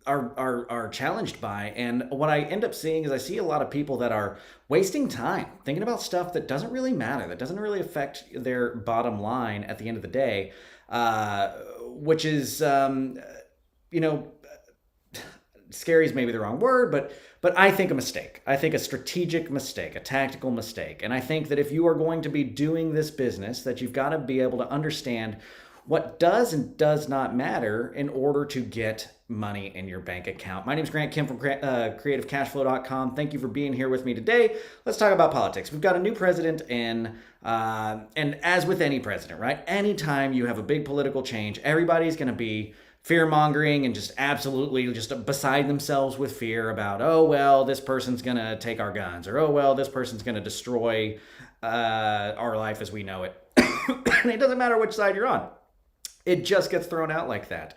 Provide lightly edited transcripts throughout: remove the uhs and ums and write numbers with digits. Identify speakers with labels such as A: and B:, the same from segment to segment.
A: are challenged by. And what I end up seeing is I see a lot of people that are wasting time thinking about stuff that doesn't really matter, that doesn't really affect their bottom line at the end of the day, which is, you know, scary is maybe the wrong word, but I think a mistake. I think a strategic mistake, a tactical mistake. And I think that if you are going to be doing this business, that you've got to be able to understand what does and does not matter in order to get money in your bank account. My name is Grant Kim from CreativeCashFlow.com. Thank you for being here with me today. Let's talk about politics. We've got a new president in, and as with any president, right? Anytime you have a big political change, everybody's going to be fear-mongering and just absolutely just beside themselves with fear about, oh, well, this person's going to take our guns, or, oh, well, this person's going to destroy our life as we know it. And it doesn't matter which side you're on. It just gets thrown out like that.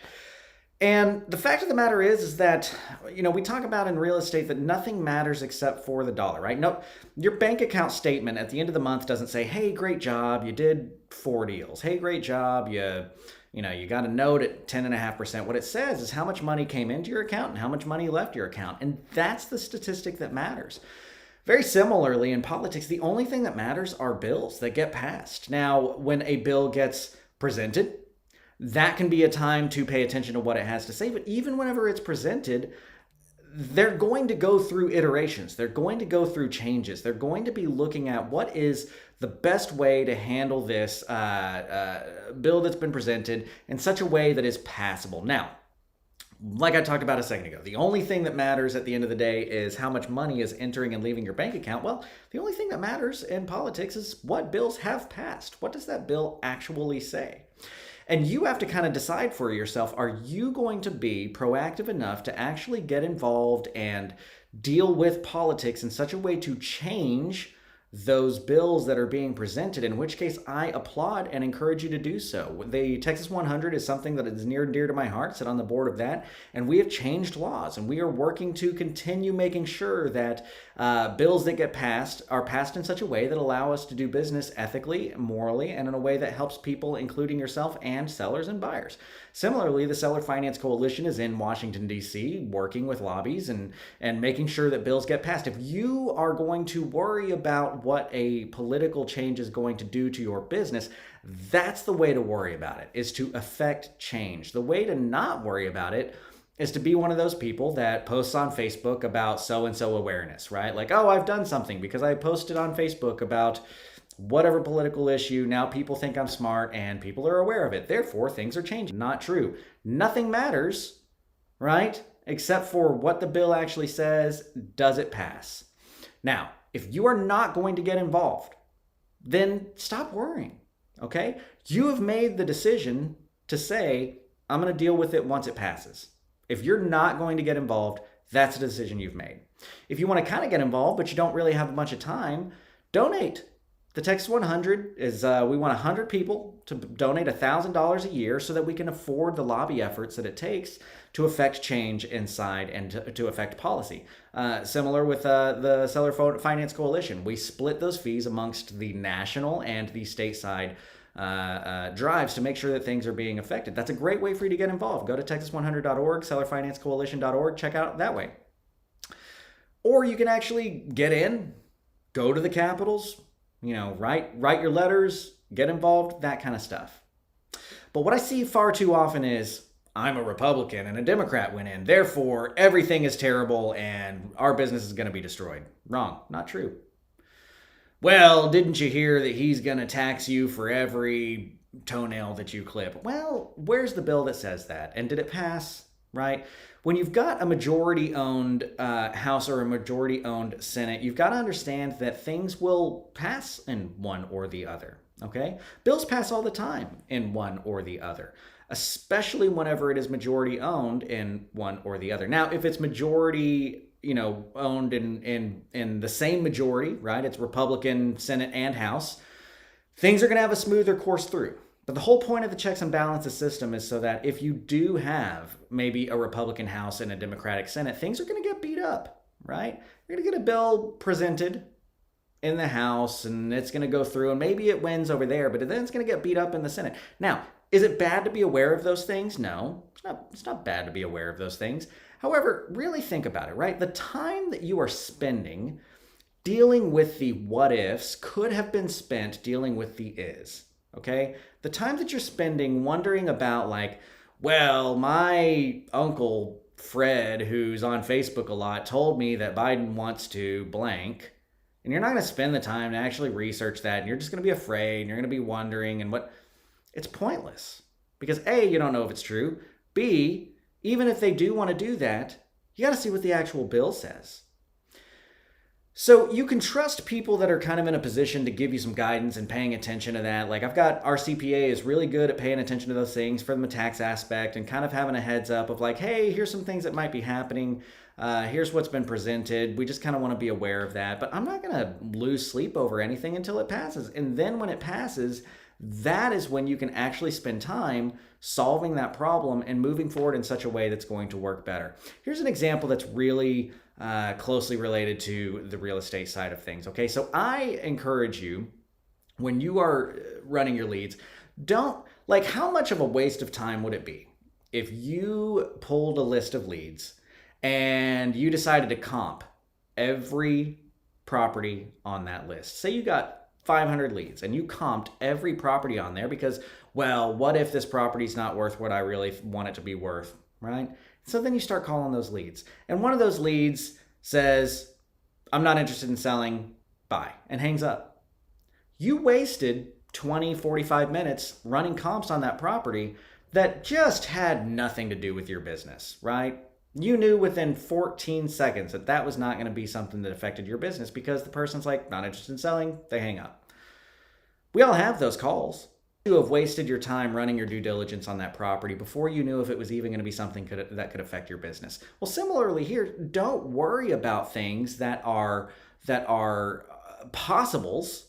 A: And the fact of the matter is that, you know, we talk about in real estate that nothing matters except for the dollar, right? No, your bank account statement at the end of the month doesn't say, hey, great job, you did 4 deals. Hey, great job, you got a note at 10.5%. What it says is how much money came into your account and how much money left your account. And that's the statistic that matters. Very similarly, in politics, the only thing that matters are bills that get passed. Now, when a bill gets presented, that can be a time to pay attention to what it has to say. But even whenever it's presented, they're going to go through iterations. They're going to go through changes. They're going to be looking at what is the best way to handle this bill that's been presented in such a way that is passable. Now, like I talked about a second ago, the only thing that matters at the end of the day is how much money is entering and leaving your bank account. Well, the only thing that matters in politics is what bills have passed. What does that bill actually say? And you have to kind of decide for yourself, are you going to be proactive enough to actually get involved and deal with politics in such a way to change those bills that are being presented, in which case I applaud and encourage you to do so. The Texas 100 is something that is near and dear to my heart, sit on the board of that, and we have changed laws, and we are working to continue making sure that bills that get passed are passed in such a way that allow us to do business ethically, morally, and in a way that helps people, including yourself, and sellers and buyers. Similarly, the Seller Finance Coalition is in Washington, D.C., working with lobbies and making sure that bills get passed. If you are going to worry about what a political change is going to do to your business, that's the way to worry about it, is to affect change. The way to not worry about it is to be one of those people that posts on Facebook about so-and-so awareness, right? Like, oh, I've done something because I posted on Facebook about whatever political issue. Now people think I'm smart and people are aware of it. Therefore, things are changing. Not true. Nothing matters, right? Except for what the bill actually says. Does it pass? Now, if you are not going to get involved, then stop worrying, okay? You have made the decision to say, I'm going to deal with it once it passes. If you're not going to get involved, that's a decision you've made. If you want to kind of get involved, but you don't really have a bunch of time, donate. The Texas 100 is, we want 100 people to donate $1,000 a year so that we can afford the lobby efforts that it takes to affect change inside and to affect policy. Similar with the Seller Finance Coalition. We split those fees amongst the national and the stateside drives to make sure that things are being affected. That's a great way for you to get involved. Go to texas100.org, sellerfinancecoalition.org, check out that way. Or you can actually get in, go to the capitals, write your letters, get involved, that kind of stuff. But what I see far too often is, I'm a Republican and a Democrat went in, therefore everything is terrible and our business is going to be destroyed. Wrong, not true. Well, didn't you hear that he's going to tax you for every toenail that you clip? Well, where's the bill that says that? And did it pass, right? When you've got a majority-owned House or a majority-owned Senate, you've got to understand that things will pass in one or the other, okay? Bills pass all the time in one or the other, especially whenever it is majority-owned in one or the other. Now, if it's majority owned in the same majority, right? It's Republican, Senate, and House. Things are going to have a smoother course through. But the whole point of the checks and balances system is so that if you do have maybe a Republican House and a Democratic Senate, things are going to get beat up, right? You're going to get a bill presented in the House and it's going to go through and maybe it wins over there, but then it's going to get beat up in the Senate. Now, Is it bad to be aware of those things? No, it's not bad to be aware of those things. However, really think about it, right? The time that you are spending dealing with the what ifs could have been spent dealing with the is, okay? The time that you're spending wondering about, like, well, my uncle Fred, who's on Facebook a lot, told me that Biden wants to blank, and you're not going to spend the time to actually research that, and you're just going to be afraid, and you're going to be wondering, and what? It's pointless. Because A, you don't know if it's true. B, even if they do want to do that, you got to see what the actual bill says. So you can trust people that are kind of in a position to give you some guidance and paying attention to that. Like, I've got our CPA is really good at paying attention to those things from the tax aspect and kind of having a heads up of like, hey, here's some things that might be happening. Here's what's been presented. We just kind of want to be aware of that. But I'm not going to lose sleep over anything until it passes. And then when it passes, that is when you can actually spend time solving that problem and moving forward in such a way that's going to work better. Here's an example that's really closely related to the real estate side of things. Okay, so I encourage you, when you are running your leads, how much of a waste of time would it be if you pulled a list of leads and you decided to comp every property on that list? Say you got 500 leads and you comped every property on there because, well, what if this property's not worth what I really want it to be worth, right? So then you start calling those leads. And one of those leads says, I'm not interested in selling, bye, and hangs up. You wasted 20, 45 minutes running comps on that property that just had nothing to do with your business, right? You knew within 14 seconds that that was not going to be something that affected your business because the person's like, not interested in selling, they hang up. We all have those calls. You have wasted your time running your due diligence on that property before you knew if it was even going to be something that could affect your business. Well, similarly here, don't worry about things that are possibles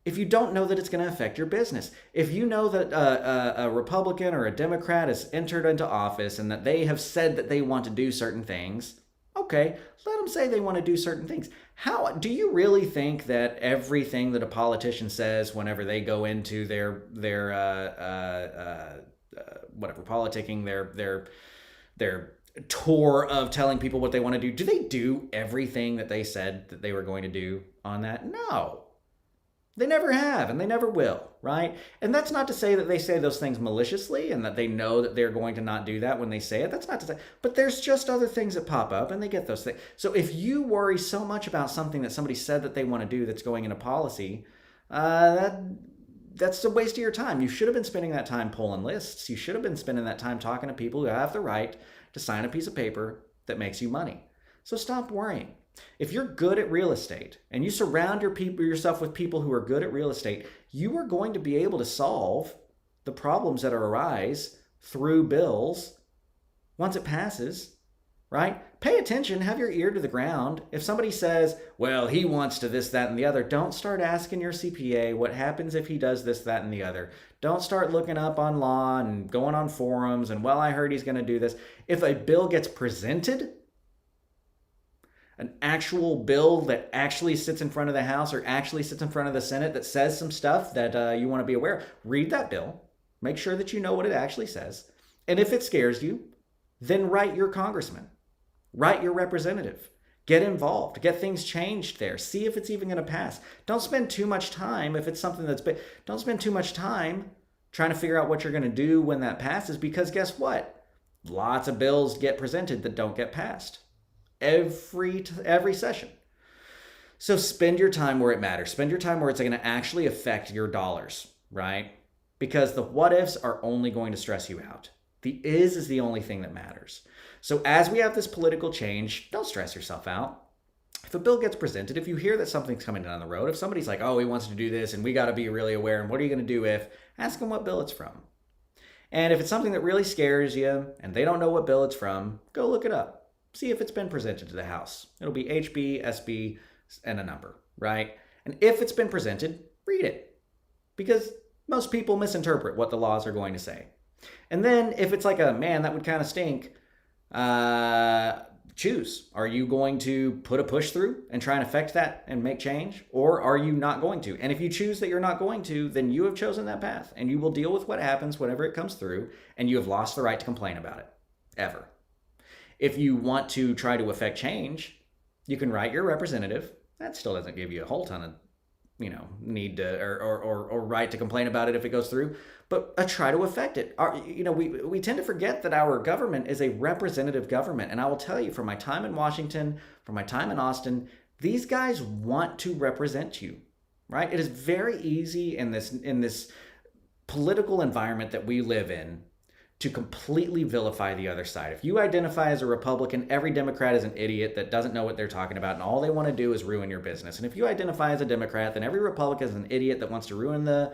A: if you don't know that it's going to affect your business. If you know that a Republican or a Democrat has entered into office and that they have said that they want to do certain things, okay, let them say they want to do certain things. How do you really think that everything that a politician says whenever they go into their politicking, their tour of telling people what they want to do they do everything that they said that they were going to do on that? No. They never have, and they never will, right? And that's not to say that they say those things maliciously and that they know that they're going to not do that when they say it. That's not to say, but there's just other things that pop up and they get those things. So if you worry so much about something that somebody said that they want to do that's going into policy, that's a waste of your time. You should have been spending that time pulling lists. You should have been spending that time talking to people who have the right to sign a piece of paper that makes you money. So stop worrying. If you're good at real estate and you surround yourself with people who are good at real estate, you are going to be able to solve the problems that arise through bills once it passes, right? Pay attention, have your ear to the ground. If somebody says, well, he wants to this, that, and the other, don't start asking your CPA what happens if he does this, that, and the other. Don't start looking up on law and going on forums and, well, I heard he's going to do this. If a bill gets presented, an actual bill that actually sits in front of the House or actually sits in front of the Senate that says some stuff that you want to be aware of, read that bill. Make sure that you know what it actually says. And if it scares you, then write your congressman. Write your representative. Get involved. Get things changed there. See if it's even going to pass. Don't spend too much time if it's something that's big. Don't spend too much time trying to figure out what you're going to do when that passes, because guess what? Lots of bills get presented that don't get passed. Every session. So spend your time where it matters. Spend your time where it's going to actually affect your dollars, right? Because the what ifs are only going to stress you out. The is the only thing that matters. So as we have this political change, don't stress yourself out. If a bill gets presented, if you hear that something's coming down the road, if somebody's like, oh, he wants to do this and we got to be really aware, and what are you going to do if, ask them what bill it's from. And if it's something that really scares you and they don't know what bill it's from, go look it up. See if it's been presented to the House. It'll be HB, SB, and a number, right? And if it's been presented, read it. Because most people misinterpret what the laws are going to say. And then if it's like a, man, that would kind of stink, choose. Are you going to put a push through and try and affect that and make change? Or are you not going to? And if you choose that you're not going to, then you have chosen that path and you will deal with what happens whenever it comes through, and you have lost the right to complain about it, ever. If you want to try to affect change, you can write your representative. That still doesn't give you a whole ton of need to or right to complain about it if it goes through, but try to affect it. We tend to forget that our government is a representative government, and I will tell you, from my time in Washington, from my time in Austin, these guys want to represent you, right? It is very easy in this political environment that we live in to completely vilify the other side. If you identify as a Republican, every Democrat is an idiot that doesn't know what they're talking about, and all they want to do is ruin your business. And if you identify as a Democrat, then every Republican is an idiot that wants to ruin the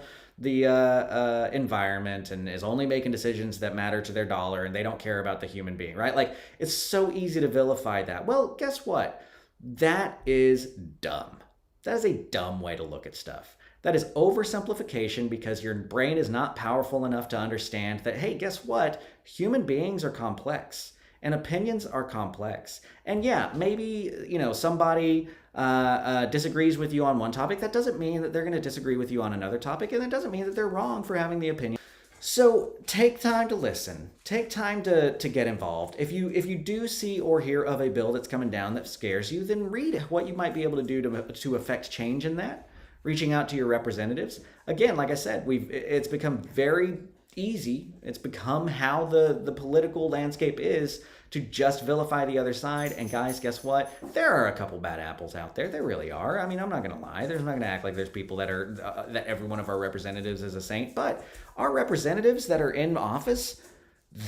A: environment and is only making decisions that matter to their dollar, and they don't care about the human being, right? Like, it's so easy to vilify that. Well, guess what? That is dumb. That is a dumb way to look at stuff. That is oversimplification, because your brain is not powerful enough to understand that, hey, guess what? Human beings are complex and opinions are complex. And yeah, maybe, somebody disagrees with you on one topic. That doesn't mean that they're going to disagree with you on another topic. And it doesn't mean that they're wrong for having the opinion. So take time to listen. Take time to get involved. If you do see or hear of a bill that's coming down that scares you, then read what you might be able to do to affect change in that. Reaching out to your representatives. Again, like I said, it's become very easy. It's become how the political landscape is, to just vilify the other side. And guys, guess what? There are a couple bad apples out there. There really are. I mean, I'm not going to lie. There's not going to act like there's people that are that every one of our representatives is a saint. But our representatives that are in office,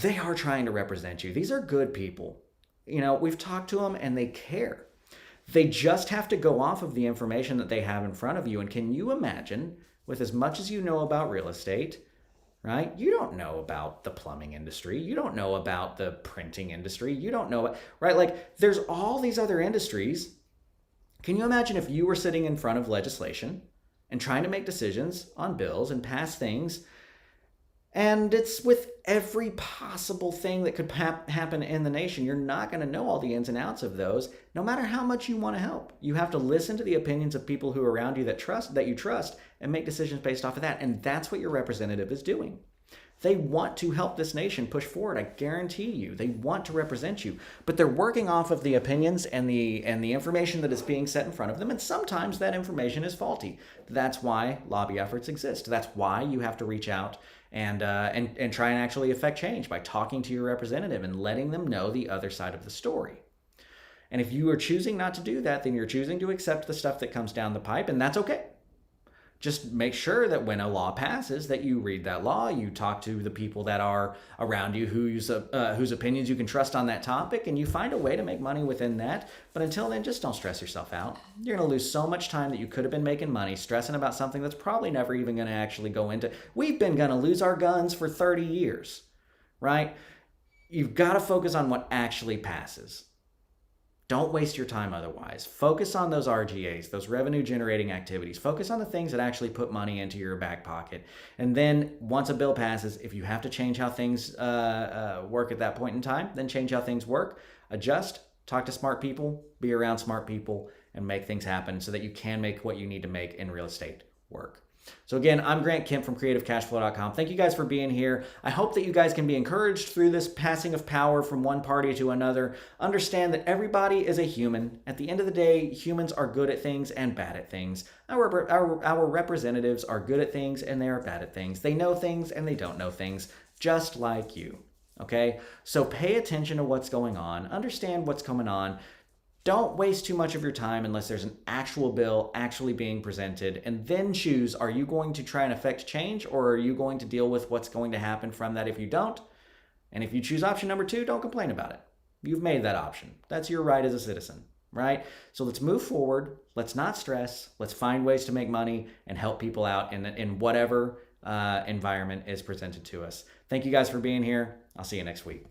A: they are trying to represent you. These are good people. We've talked to them and they care. They just have to go off of the information that they have in front of you. And can you imagine, with as much as you know about real estate, right? You don't know about the plumbing industry. You don't know about the printing industry. You don't know, right? Like, there's all these other industries. Can you imagine if you were sitting in front of legislation and trying to make decisions on bills and pass things, and it's with every possible thing that could happen in the nation? You're not going to know all the ins and outs of those, no matter how much you want to help. You have to listen to the opinions of people who are around you that you trust, and make decisions based off of that. And that's what your representative is doing. They want to help this nation push forward. I guarantee you, they want to represent you, but they're working off of the opinions and the information that is being set in front of them. And sometimes that information is faulty. That's why lobby efforts exist. That's why you have to reach out and try and actually affect change by talking to your representative and letting them know the other side of the story. And if you are choosing not to do that, then you're choosing to accept the stuff that comes down the pipe, and that's okay. Just make sure that when a law passes, that you read that law, you talk to the people that are around you whose opinions you can trust on that topic, and you find a way to make money within that. But until then, just don't stress yourself out. You're going to lose so much time that you could have been making money stressing about something that's probably never even going to actually go into. We've been going to lose our guns for 30 years, right? You've got to focus on what actually passes. Don't waste your time otherwise. Focus on those RGAs, those revenue generating activities. Focus on the things that actually put money into your back pocket. And then once a bill passes, if you have to change how things work at that point in time, then change how things work. Adjust, talk to smart people, be around smart people, and make things happen so that you can make what you need to make in real estate work. So again, I'm Grant Kemp from CreativeCashFlow.com. Thank you guys for being here. I hope that you guys can be encouraged through this passing of power from one party to another. Understand that everybody is a human. At the end of the day, humans are good at things and bad at things. Our representatives are good at things and they are bad at things. They know things and they don't know things, just like you. Okay? So pay attention to what's going on. Understand what's going on. Don't waste too much of your time unless there's an actual bill actually being presented, and then choose, are you going to try and affect change, or are you going to deal with what's going to happen from that if you don't? And if you choose option number 2, don't complain about it. You've made that option. That's your right as a citizen, right? So let's move forward. Let's not stress. Let's find ways to make money and help people out in whatever environment is presented to us. Thank you guys for being here. I'll see you next week.